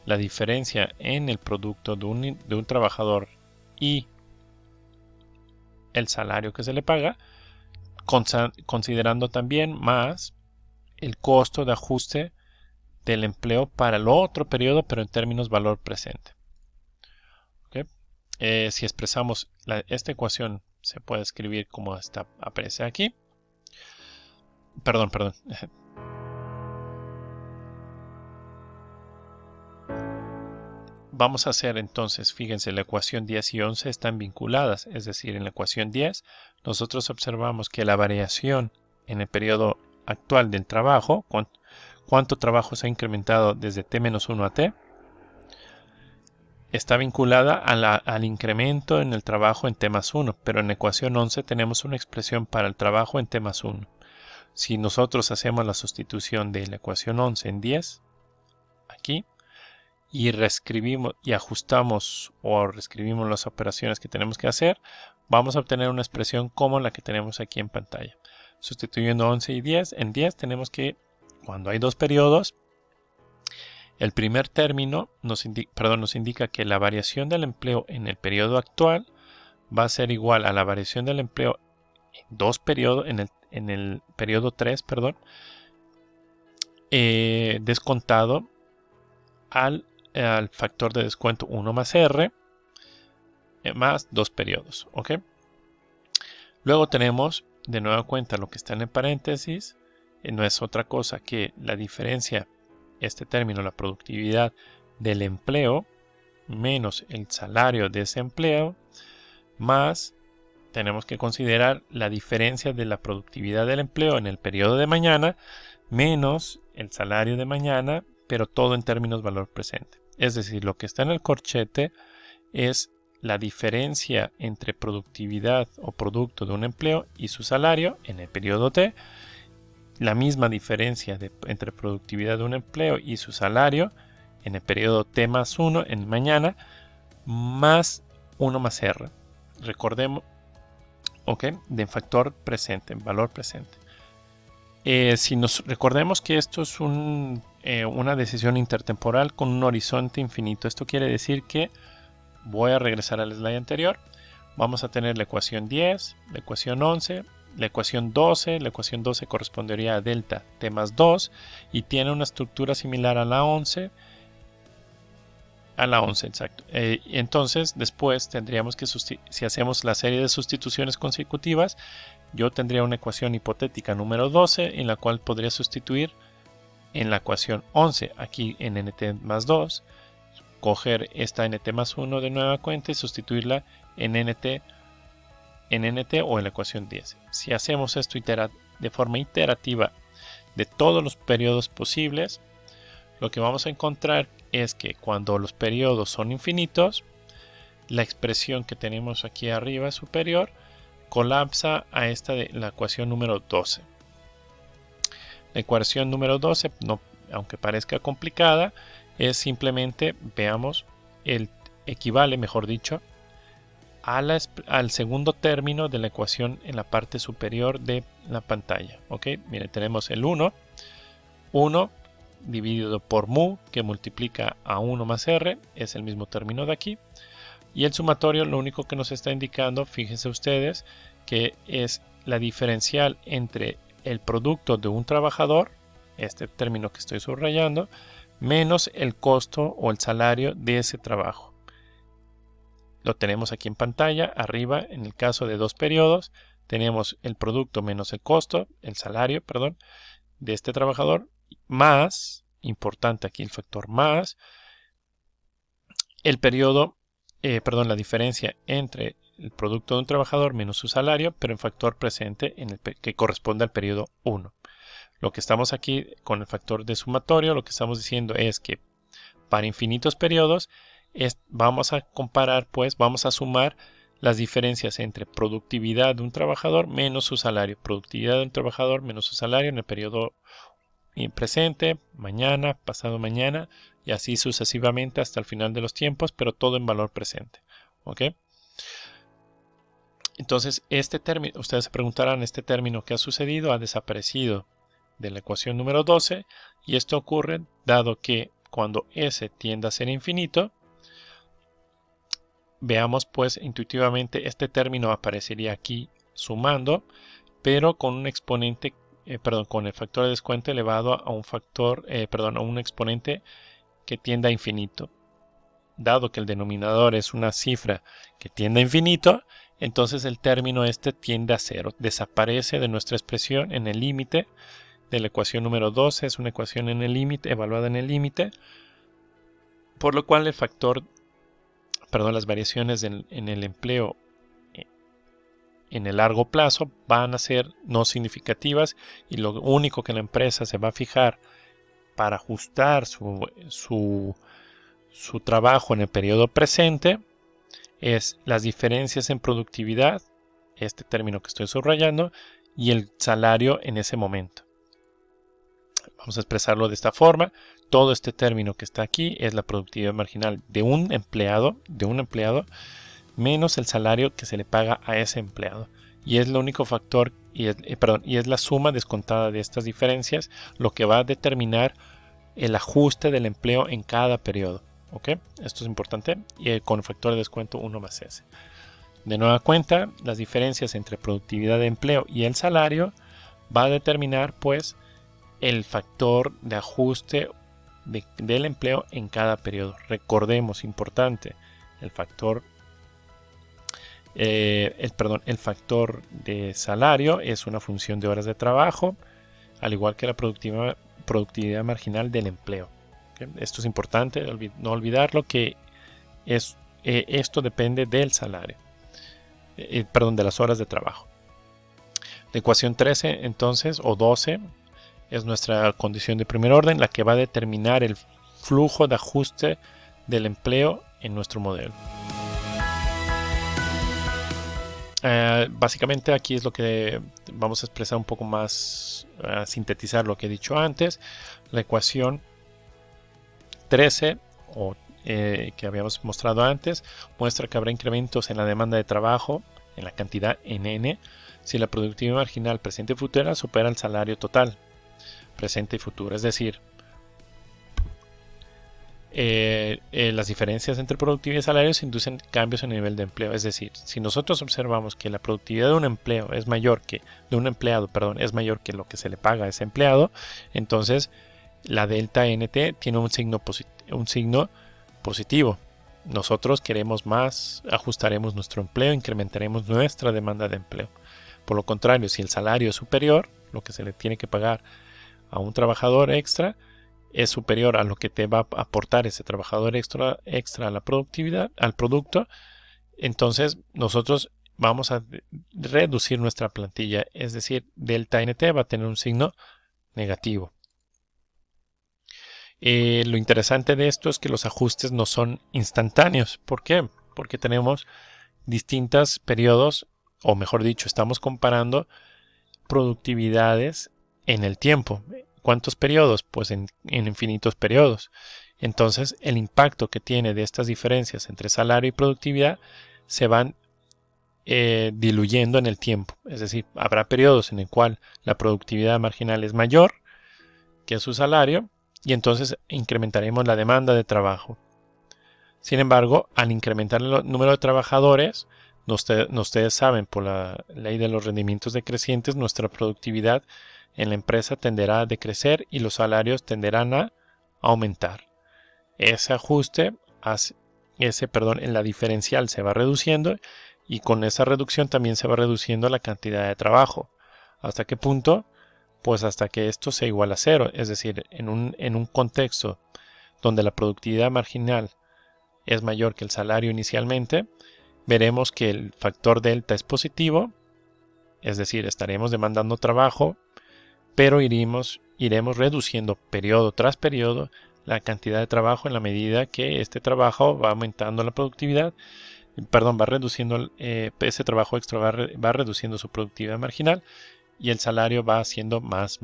la diferencia en el producto de un trabajador y el salario que se le paga, considerando también más el costo de ajuste del empleo para el otro periodo, pero en términos valor presente. ¿Okay? Si expresamos esta ecuación, se puede escribir como aparece aquí. Perdón. Vamos a hacer entonces, fíjense, la ecuación 10 y 11 están vinculadas, es decir, en la ecuación 10 nosotros observamos que la variación en el periodo actual del trabajo, cuánto trabajo se ha incrementado desde T-1 a T, está vinculada al incremento en el trabajo en T+1, pero en la ecuación 11 tenemos una expresión para el trabajo en T+1. Si nosotros hacemos la sustitución de la ecuación 11 en 10, aquí, y reescribimos y ajustamos o reescribimos las operaciones que tenemos que hacer, vamos a obtener una expresión como la que tenemos aquí en pantalla. Sustituyendo 11 y 10, en 10 tenemos que, cuando hay dos periodos, el primer término nos indica que la variación del empleo en el periodo actual va a ser igual a la variación del empleo en dos periodos, en el periodo 3, descontado al factor de descuento 1 más R más dos periodos. ¿Ok? Luego tenemos de nueva cuenta lo que está en el paréntesis, no es otra cosa que la diferencia, este término, la productividad del empleo menos el salario de ese empleo, más tenemos que considerar la diferencia de la productividad del empleo en el periodo de mañana menos el salario de mañana, pero todo en términos valor presente. Es decir, lo que está en el corchete es la diferencia entre productividad o producto de un empleo y su salario en el periodo T, la misma diferencia entre productividad de un empleo y su salario en el periodo T+1 en mañana, más 1 más R. Recordemos, ¿ok? De factor presente, en valor presente. Si nos recordemos que esto es una decisión intertemporal con un horizonte infinito, esto quiere decir que voy a regresar al slide anterior. Vamos a tener la ecuación 10, la ecuación 11, la ecuación 12. La ecuación 12 correspondería a delta T más 2 y tiene una estructura similar a la 11. A la 11, exacto. Entonces, después tendríamos que, si hacemos la serie de sustituciones consecutivas, yo tendría una ecuación hipotética número 12 en la cual podría sustituir en la ecuación 11, aquí en nt más 2, coger esta nt más 1 de nueva cuenta y sustituirla en nt o en la ecuación 10. Si hacemos esto de forma iterativa de todos los periodos posibles, lo que vamos a encontrar es que cuando los periodos son infinitos, la expresión que tenemos aquí arriba superior colapsa a esta de la ecuación número 12. La ecuación número 12, aunque parezca complicada, es simplemente, veamos, equivale, mejor dicho, al segundo término de la ecuación en la parte superior de la pantalla. ¿Ok? Miren, tenemos el 1 dividido por mu, que multiplica a 1 más r, es el mismo término de aquí. Y el sumatorio lo único que nos está indicando, fíjense ustedes, que es la diferencial entre el producto de un trabajador, este término que estoy subrayando, menos el costo o el salario de ese trabajo. Lo tenemos aquí en pantalla, arriba, en el caso de dos periodos, tenemos el producto menos el costo, el salario, perdón, de este trabajador, más, importante aquí el factor más, el periodo, la diferencia entre el producto de un trabajador menos su salario, pero en factor presente que corresponde al periodo 1. Lo que estamos aquí con el factor de sumatorio, lo que estamos diciendo es que para infinitos periodos vamos a comparar, pues vamos a sumar las diferencias entre productividad de un trabajador menos su salario, productividad de un trabajador menos su salario en el periodo presente, mañana, pasado mañana y así sucesivamente hasta el final de los tiempos, pero todo en valor presente. ¿Ok? Entonces, este término, ustedes se preguntarán, este término que ha sucedido ha desaparecido de la ecuación número 12, y esto ocurre dado que cuando S tiende a ser infinito, veamos pues intuitivamente este término aparecería aquí sumando, pero con un exponente, con el factor de descuento elevado a un factor, a un exponente que tiende a infinito. Dado que el denominador es una cifra que tiende a infinito, entonces el término este tiende a cero, desaparece de nuestra expresión en el límite de la ecuación número 12, es una ecuación en el límite, evaluada en el límite, por lo cual las variaciones en el empleo en el largo plazo van a ser no significativas, y lo único que la empresa se va a fijar para ajustar su trabajo en el periodo presente es las diferencias en productividad, este término que estoy subrayando, y el salario en ese momento. Vamos a expresarlo de esta forma. Todo este término que está aquí es la productividad marginal de un empleado, menos el salario que se le paga a ese empleado. Y es el único factor, y es la suma descontada de estas diferencias lo que va a determinar el ajuste del empleo en cada periodo. ¿Ok? Esto es importante, y con el factor de descuento 1 más S. De nueva cuenta, las diferencias entre productividad de empleo y el salario va a determinar pues el factor de ajuste del empleo en cada periodo. Recordemos, importante, el factor de salario es una función de horas de trabajo, al igual que la productividad marginal del empleo. ¿Okay? Esto es importante, no olvidarlo, que esto depende del salario, de las horas de trabajo. La ecuación 13, entonces, o 12, es nuestra condición de primer orden, la que va a determinar el flujo de ajuste del empleo en nuestro modelo. Básicamente aquí es lo que vamos a expresar un poco más, a sintetizar lo que he dicho antes. La ecuación 13, que habíamos mostrado antes, muestra que habrá incrementos en la demanda de trabajo, en la cantidad en N, si la productividad marginal presente y futura supera el salario total presente y futuro. Es decir, las diferencias entre productividad y salarios inducen cambios en el nivel de empleo. Es decir, si nosotros observamos que la productividad de un empleado es mayor que lo que se le paga a ese empleado, entonces la delta NT tiene un signo positivo. Nosotros queremos más, ajustaremos nuestro empleo, incrementaremos nuestra demanda de empleo. Por lo contrario, si el salario es superior, lo que se le tiene que pagar a un trabajador extra es superior a lo que te va a aportar ese trabajador extra a la productividad, al producto, entonces nosotros vamos a reducir nuestra plantilla, es decir, delta NT va a tener un signo negativo. Lo interesante de esto es que los ajustes no son instantáneos. ¿Por qué? Porque tenemos distintos periodos, o mejor dicho, estamos comparando productividades en el tiempo. ¿Cuántos periodos? Pues en infinitos periodos. Entonces, el impacto que tiene de estas diferencias entre salario y productividad se van diluyendo en el tiempo. Es decir, habrá periodos en el cual la productividad marginal es mayor que su salario, y entonces incrementaremos la demanda de trabajo. Sin embargo, al incrementar el número de trabajadores, ustedes saben, por la ley de los rendimientos decrecientes, nuestra productividad en la empresa tenderá a decrecer y los salarios tenderán a aumentar. Ese ajuste, en la diferencial se va reduciendo, y con esa reducción también se va reduciendo la cantidad de trabajo. ¿Hasta qué punto? Pues hasta que esto se iguala a cero, es decir, en un contexto donde la productividad marginal es mayor que el salario inicialmente, veremos que el factor delta es positivo, es decir, estaremos demandando trabajo, pero iremos reduciendo periodo tras periodo la cantidad de trabajo en la medida que este trabajo va aumentando la productividad, va reduciendo ese trabajo extra va reduciendo su productividad marginal, y el salario va siendo más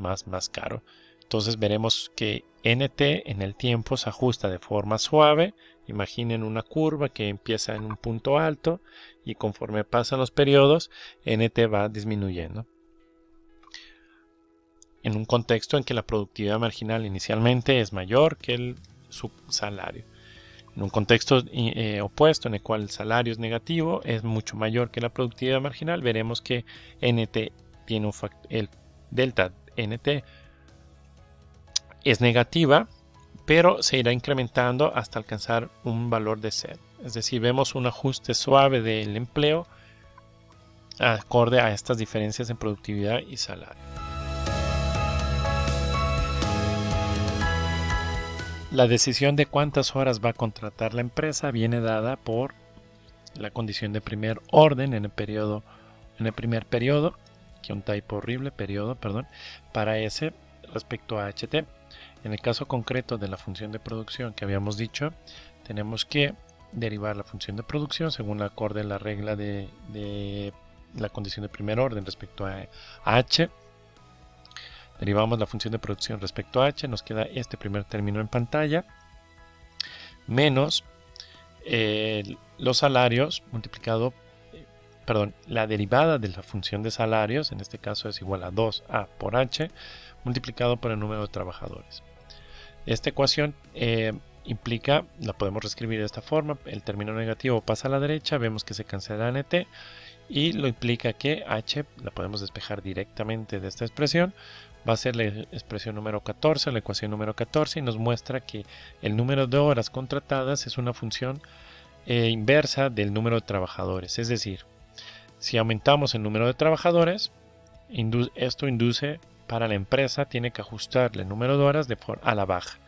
caro. Entonces veremos que NT en el tiempo se ajusta de forma suave, Imaginen una curva que empieza en un punto alto y conforme pasan los periodos, NT va disminuyendo. En un contexto en que la productividad marginal inicialmente es mayor que su salario. En un contexto opuesto en el cual el salario es negativo, es mucho mayor que la productividad marginal, veremos que NT tiene el delta NT es negativa, pero se irá incrementando hasta alcanzar un valor de 0. Es decir, vemos un ajuste suave del empleo acorde a estas diferencias en productividad y salario. La decisión de cuántas horas va a contratar la empresa viene dada por la condición de primer orden en el primer periodo, que un typo horrible, periodo, perdón, para S respecto a HT. En el caso concreto de la función de producción que habíamos dicho, tenemos que derivar la función de producción según la acorde la regla de la condición de primer orden respecto a H. Derivamos la función de producción respecto a H, nos queda este primer término en pantalla, menos los salarios multiplicado, la derivada de la función de salarios, en este caso es igual a 2A por H, multiplicado por el número de trabajadores. Esta ecuación implica, la podemos reescribir de esta forma, el término negativo pasa a la derecha, vemos que se cancela NT, y lo implica que H, la podemos despejar directamente de esta expresión, va a ser la expresión número 14, la ecuación número 14, y nos muestra que el número de horas contratadas es una función inversa del número de trabajadores. Es decir, si aumentamos el número de trabajadores, esto induce para la empresa, tiene que ajustarle el número de horas a la baja.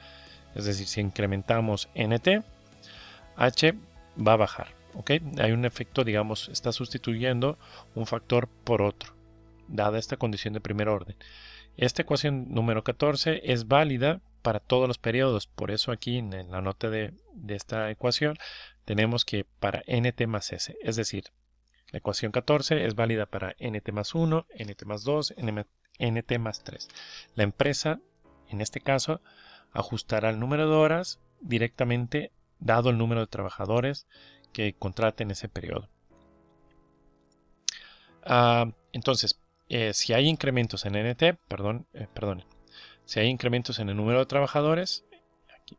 Es decir, si incrementamos NT, H va a bajar. ¿Okay? Hay un efecto, digamos, está sustituyendo un factor por otro, dada esta condición de primer orden. Esta ecuación número 14 es válida para todos los periodos, por eso aquí en la nota de esta ecuación tenemos que para NT más S, es decir, la ecuación 14 es válida para NT más 1, NT más 2, NT más 3. La empresa, en este caso, ajustará el número de horas directamente dado el número de trabajadores que contraten ese periodo. Entonces, si hay incrementos en NT, si hay incrementos en el número de trabajadores,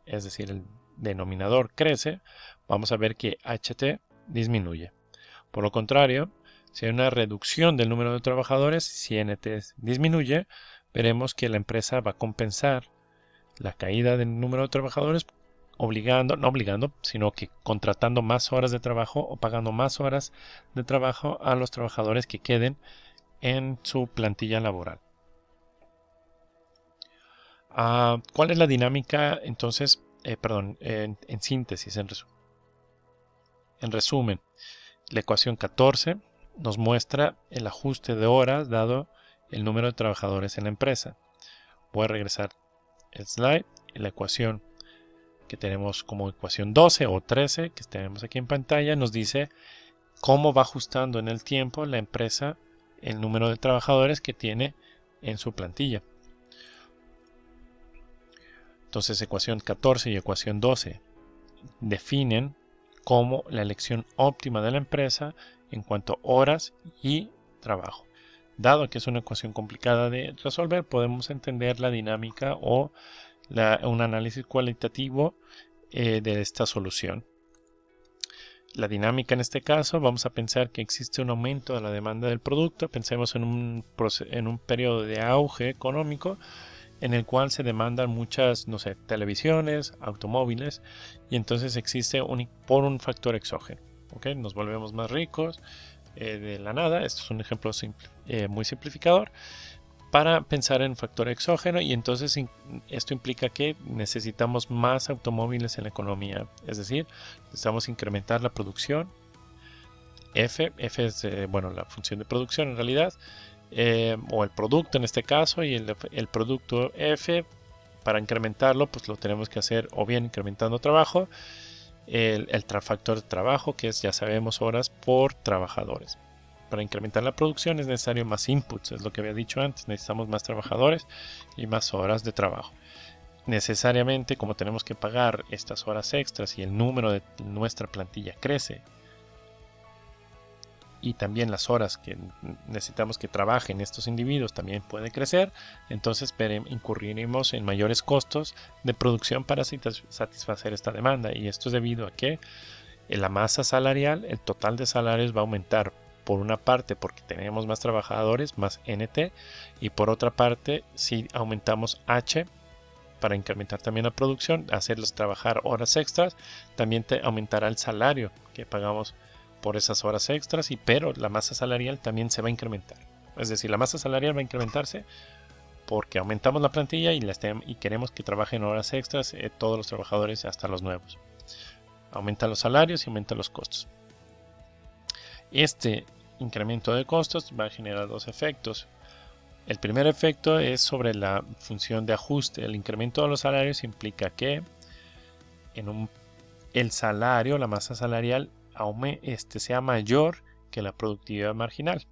es decir, el denominador crece, vamos a ver que HT disminuye. Por lo contrario, si hay una reducción del número de trabajadores, si NT disminuye, veremos que la empresa va a compensar la caída del número de trabajadores no obligando, sino que contratando más horas de trabajo o pagando más horas de trabajo a los trabajadores que queden en su plantilla laboral. ¿Cuál es la dinámica entonces? En síntesis, en resumen, la ecuación 14 nos muestra el ajuste de horas dado el número de trabajadores en la empresa. Voy a regresar el slide. La ecuación que tenemos como ecuación 12 o 13 que tenemos aquí en pantalla nos dice cómo va ajustando en el tiempo la empresa el número de trabajadores que tiene en su plantilla. Entonces ecuación 14 y ecuación 12 definen como la elección óptima de la empresa en cuanto a horas y trabajo. Dado que es una ecuación complicada de resolver, podemos entender la dinámica o un análisis cualitativo de esta solución. La dinámica en este caso, vamos a pensar que existe un aumento de la demanda del producto. Pensemos en un periodo de auge económico en el cual se demandan muchas, televisiones, automóviles, y entonces existe por un factor exógeno. ¿Okay? Nos volvemos más ricos de la nada. Esto es un ejemplo muy simplificador para pensar en factor exógeno, y entonces esto implica que necesitamos más automóviles en la economía, es decir, necesitamos incrementar la producción. F es la función de producción en realidad, o el producto en este caso, y el producto F, para incrementarlo pues lo tenemos que hacer o bien incrementando trabajo, el factor de trabajo, que es, ya sabemos, horas por trabajadores. Para incrementar la producción es necesario más inputs, es lo que había dicho antes, necesitamos más trabajadores y más horas de trabajo. necesariamente, como tenemos que pagar estas horas extras y el número de nuestra plantilla crece, y también las horas que necesitamos que trabajen estos individuos también puede crecer, entonces incurriremos en mayores costos de producción para satisfacer esta demanda, y esto es debido a que la masa salarial, el total de salarios va a aumentar, por una parte porque tenemos más trabajadores, más NT, y por otra parte si aumentamos H para incrementar también la producción, hacerlos trabajar horas extras, también te aumentará el salario que pagamos por esas horas extras, pero la masa salarial también se va a incrementar. Es decir, la masa salarial va a incrementarse porque aumentamos la plantilla y queremos que trabajen horas extras todos los trabajadores, hasta los nuevos. Aumenta los salarios y aumenta los costos. Este incremento de costos va a generar dos efectos. El primer efecto es sobre la función de ajuste. El incremento de los salarios implica que el salario, la masa salarial, sea mayor que la productividad marginal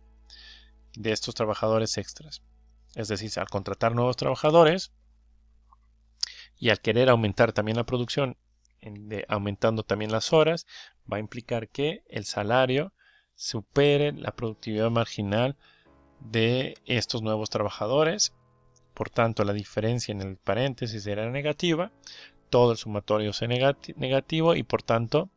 de estos trabajadores extras. Es decir, al contratar nuevos trabajadores y al querer aumentar también la producción, aumentando también las horas, va a implicar que el salario supere la productividad marginal de estos nuevos trabajadores. Por tanto, la diferencia en el paréntesis será negativa, todo el sumatorio será negativo, y por tanto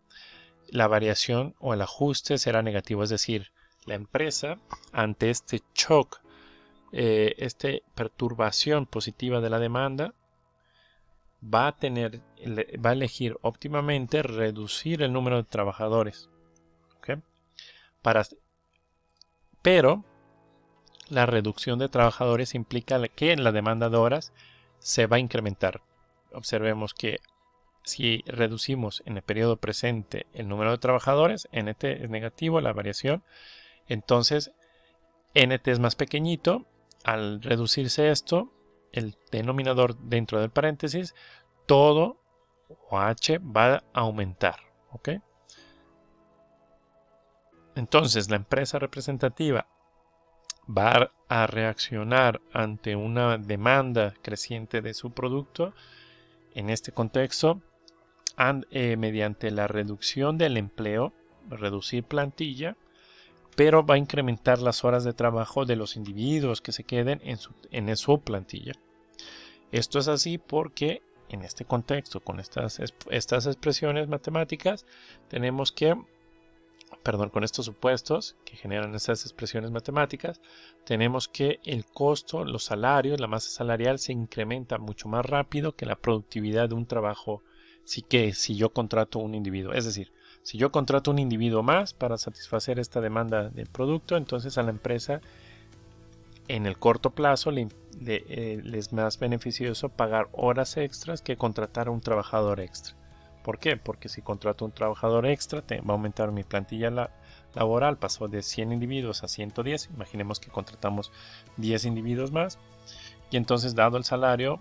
la variación o el ajuste será negativo. Es decir, la empresa, ante este shock, esta perturbación positiva de la demanda, va a elegir óptimamente reducir el número de trabajadores. ¿Okay? Pero la reducción de trabajadores implica que la demanda de horas se va a incrementar. Observemos que si reducimos en el periodo presente el número de trabajadores, NT es negativo, la variación, entonces NT es más pequeñito. Al reducirse esto, el denominador dentro del paréntesis, todo o H va a aumentar. ¿Ok? Entonces la empresa representativa va a reaccionar ante una demanda creciente de su producto, en este contexto, mediante la reducción del empleo, reducir plantilla, pero va a incrementar las horas de trabajo de los individuos que se queden en su plantilla. Esto es así porque en este contexto, con estas expresiones matemáticas, tenemos que, con estos supuestos que generan estas expresiones matemáticas, tenemos que el costo, los salarios, la masa salarial se incrementa mucho más rápido que la productividad de un trabajo si yo contrato un individuo. Es decir, si yo contrato un individuo más para satisfacer esta demanda del producto, entonces a la empresa en el corto plazo le es más beneficioso pagar horas extras que contratar a un trabajador extra. ¿Por qué? Porque si contrato un trabajador extra, va a aumentar mi plantilla laboral, pasó de 100 individuos a 110, imaginemos que contratamos 10 individuos más, y entonces dado el salario,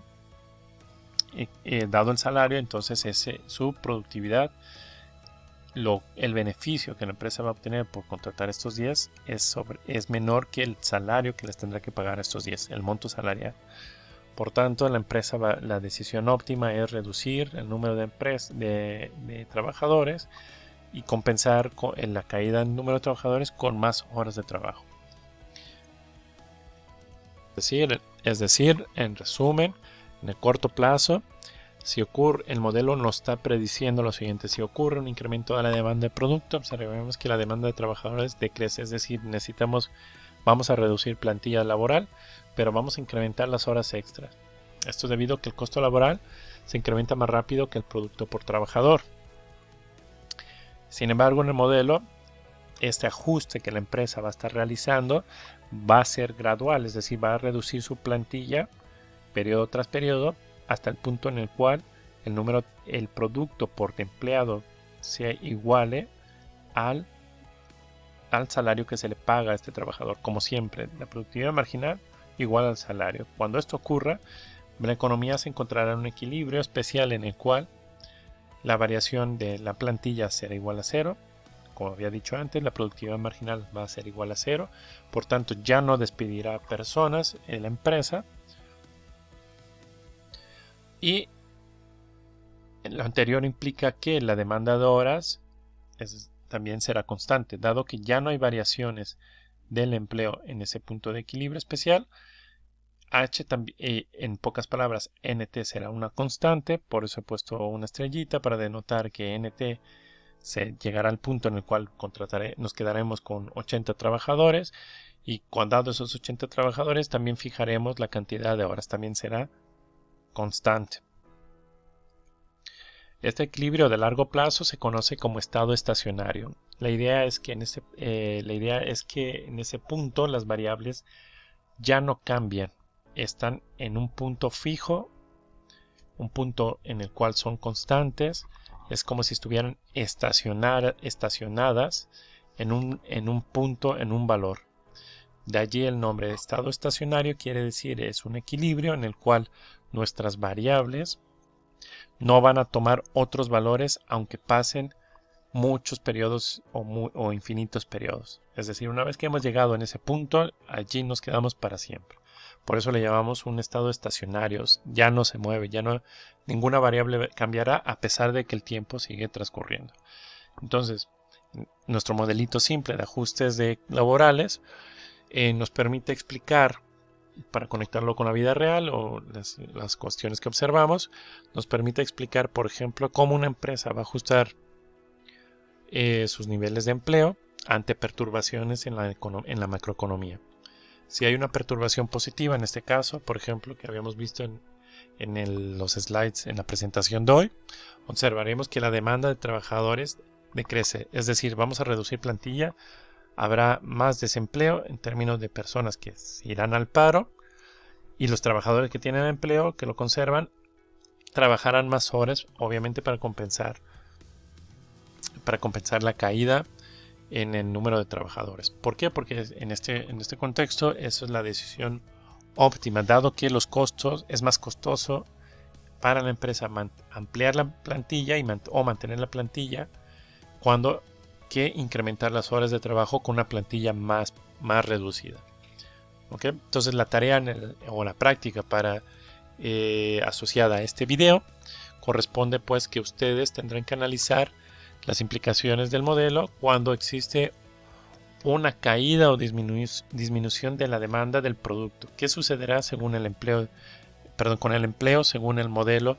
entonces su productividad, el beneficio que la empresa va a obtener por contratar estos 10 es menor que el salario que les tendrá que pagar a estos 10, el monto salarial. Por tanto, la decisión óptima es reducir el número de trabajadores y compensar en la caída en número de trabajadores con más horas de trabajo. Es decir, en resumen, en el corto plazo, el modelo nos está prediciendo lo siguiente: si ocurre un incremento de la demanda de producto, observemos que la demanda de trabajadores decrece, es decir, vamos a reducir plantilla laboral, pero vamos a incrementar las horas extras. Esto es debido a que el costo laboral se incrementa más rápido que el producto por trabajador. Sin embargo, en el modelo, este ajuste que la empresa va a estar realizando va a ser gradual, es decir, va a reducir su plantilla periodo tras periodo hasta el punto en el cual el producto por empleado se iguale al salario que se le paga a este trabajador. Como siempre, la productividad marginal igual al salario. Cuando esto ocurra, la economía se encontrará en un equilibrio especial en el cual la variación de la plantilla será igual a cero. Como había dicho antes, la productividad marginal va a ser igual a cero. Por tanto, ya no despedirá personas en la empresa. Y lo anterior implica que la demanda de horas también será constante, dado que ya no hay variaciones del empleo en ese punto de equilibrio especial. H también, en pocas palabras, NT será una constante, por eso he puesto una estrellita para denotar que NT se llegará al punto en el cual nos quedaremos con 80 trabajadores, y cuando dado esos 80 trabajadores también fijaremos la cantidad de horas, también será constante. Este equilibrio de largo plazo se conoce como estado estacionario. La idea es que en ese punto las variables ya no cambian, están en un punto fijo, un punto en el cual son constantes. Es como si estuvieran estacionadas en un punto, en un valor. De allí el nombre de estado estacionario, quiere decir es un equilibrio en el cual nuestras variables no van a tomar otros valores aunque pasen muchos periodos o infinitos periodos. Es decir, una vez que hemos llegado en ese punto, allí nos quedamos para siempre. Por eso le llamamos un estado estacionario. Ya no se mueve, ninguna variable cambiará a pesar de que el tiempo sigue transcurriendo. Entonces, nuestro modelito simple de ajustes laborales nos permite explicar, para conectarlo con la vida real o las cuestiones que observamos, nos permite explicar, por ejemplo, cómo una empresa va a ajustar sus niveles de empleo ante perturbaciones en la macroeconomía. Si hay una perturbación positiva, en este caso, por ejemplo, que habíamos visto en los slides en la presentación de hoy, observaremos que la demanda de trabajadores decrece, es decir, vamos a reducir plantilla, habrá más desempleo en términos de personas que se irán al paro, y los trabajadores que tienen empleo, que lo conservan, trabajarán más horas, obviamente para compensar la caída en el número de trabajadores. ¿Por qué? Porque en este contexto eso es la decisión óptima, dado que los costos es más costoso para la empresa ampliar la plantilla o mantener la plantilla que incrementar las horas de trabajo con una plantilla más reducida. ¿Okay? Entonces la tarea o la práctica asociada a este video corresponde pues que ustedes tendrán que analizar las implicaciones del modelo cuando existe una caída o disminución de la demanda del producto. ¿Qué sucederá según con el empleo según el modelo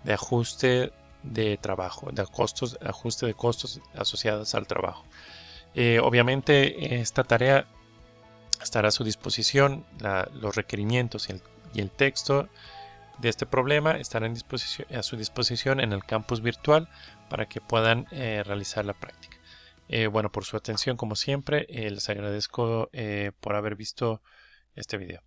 de ajuste de trabajo, ajuste de costos asociados al trabajo? Obviamente esta tarea estará a su disposición, los requerimientos y el texto de este problema estarán a su disposición en el campus virtual para que puedan realizar la práctica. Bueno, por su atención como siempre, les agradezco por haber visto este video.